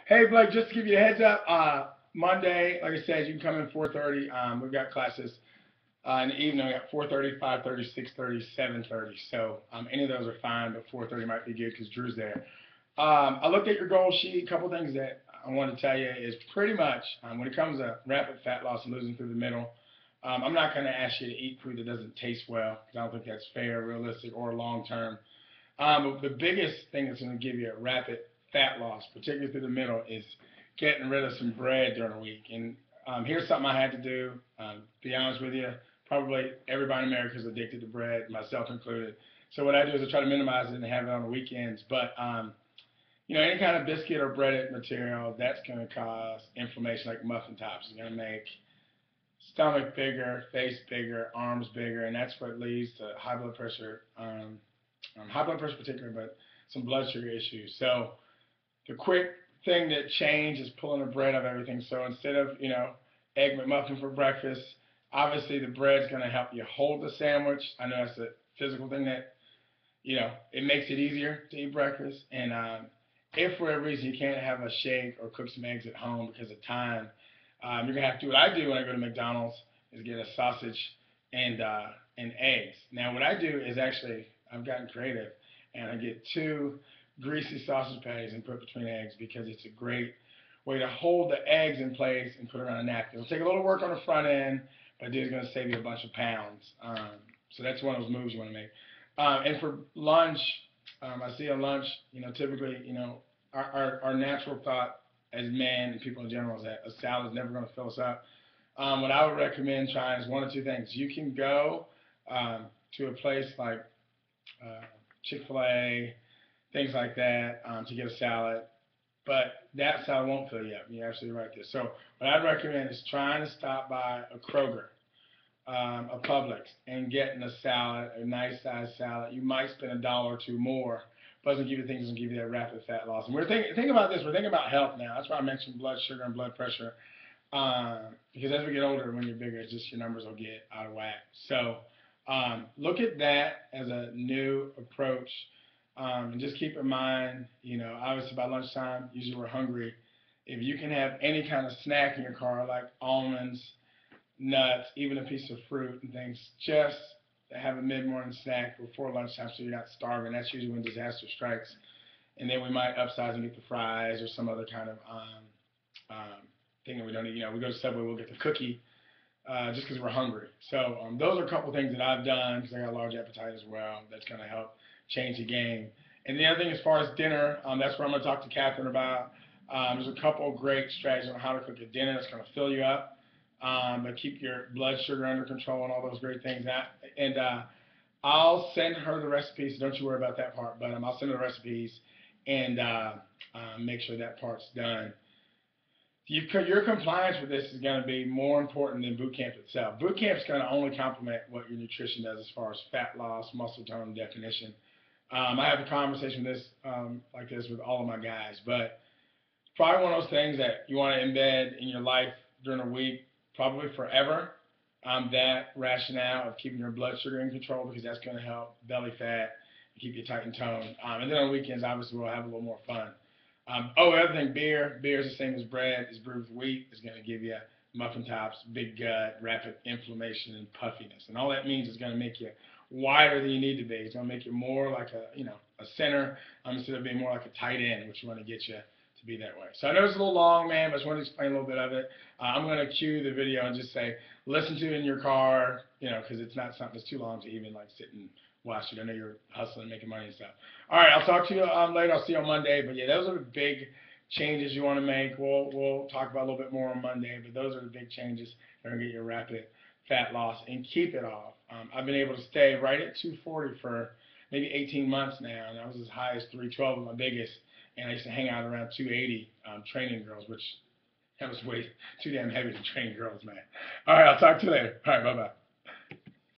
Hey Blake, just to give you a heads up, Monday, like I said, you can come in 4:30. We've got classes in the evening. We got 4:30, 5:30, 6:30, 7:30. So any of those are fine, but 4:30 might be good because Drew's there. I looked at your goal sheet. A couple things that I want to tell you is pretty much when it comes to rapid fat loss and losing through the middle, I'm not going to ask you to eat food that doesn't taste well because I don't think that's fair, realistic, or long term. But the biggest thing that's going to give you a rapid fat loss, particularly through the middle, is getting rid of some bread during the week. And here's something I had to do. Be honest with you, probably everybody in America is addicted to bread, myself included. So what I do is I try to minimize it and have it on the weekends. But any kind of biscuit or breaded material, that's going to cause inflammation, like muffin tops. It's going to make stomach bigger, face bigger, arms bigger, and that's what leads to high blood pressure particularly, but some blood sugar issues. So the quick thing that changed is pulling the bread out of everything. So instead of, Egg McMuffin for breakfast, obviously the bread's going to help you hold the sandwich. I know that's a physical thing that, it makes it easier to eat breakfast. And if for whatever reason you can't have a shake or cook some eggs at home because of time, you're going to have to do what I do when I go to McDonald's is get a sausage and eggs. Now what I do is actually, I've gotten creative, and I get two greasy sausage patties and put between eggs because it's a great way to hold the eggs in place and put it on a napkin. It'll take a little work on the front end, but it's going to save you a bunch of pounds. So that's one of those moves you want to make. And for lunch, I see on lunch, typically, our natural thought as men and people in general is that a salad is never going to fill us up. What I would recommend trying is one or two things. You can go to a place like Chick-fil-A, things like that, to get a salad. But that salad won't fill you up. You're absolutely right there. So what I'd recommend is trying to stop by a Kroger, a Publix, and getting a salad, a nice size salad. You might spend $1 or $2 more, but it's going to give you things that give you that rapid fat loss. And we're thinking about this. We're thinking about health now. That's why I mentioned blood sugar and blood pressure. Because as we get older, when you're bigger, it's just your numbers will get out of whack. So look at that as a new approach. And just keep in mind, obviously by lunchtime, usually we're hungry. If you can have any kind of snack in your car, like almonds, nuts, even a piece of fruit and things, just have a mid-morning snack before lunchtime so you're not starving. That's usually when disaster strikes. And then we might upsize and get the fries or some other kind of thing that we don't eat. We go to Subway, we'll get the cookie just because we're hungry. So those are a couple things that I've done because I got a large appetite as well. That's going to help change the game. And the other thing as far as dinner, that's where I'm going to talk to Catherine about. There's a couple of great strategies on how to cook a dinner that's going to fill you up, but keep your blood sugar under control and all those great things. And I'll send her the recipes. Don't you worry about that part, but I'll send her the recipes and make sure that part's done. Your compliance with this is going to be more important than boot camp itself. Boot camp is going to only complement what your nutrition does as far as fat loss, muscle tone, definition. I have a conversation like this with all of my guys, but probably one of those things that you want to embed in your life during the week, probably forever. That rationale of keeping your blood sugar in control because that's going to help belly fat and keep you tight and toned. And then on weekends, obviously, we'll have a little more fun. The other thing, beer. Beer is the same as bread. It's brewed with wheat. It's going to give you muffin tops, big gut, rapid inflammation, and puffiness. And all that means is going to make you wider than you need to be. It's going to make you more like a center instead of being more like a tight end, which we want to get you to be that way. So I know it's a little long, man, but I just want to explain a little bit of it. I'm going to cue the video and just say, listen to it in your car, because it's not something that's too long to even like sit and watch it. I know you're hustling, making money and stuff. All right, I'll talk to you later. I'll see you on Monday. But yeah, those are the big changes you want to make. We'll talk about a little bit more on Monday, but those are the big changes that are going to get you rapid fat loss and keep it off. I've been able to stay right at 240 for maybe 18 months now, and I was as high as 312 with my biggest, and I used to hang out around 280 training girls, which that was way too damn heavy to train girls, man. All right, I'll talk to you later. All right, bye-bye.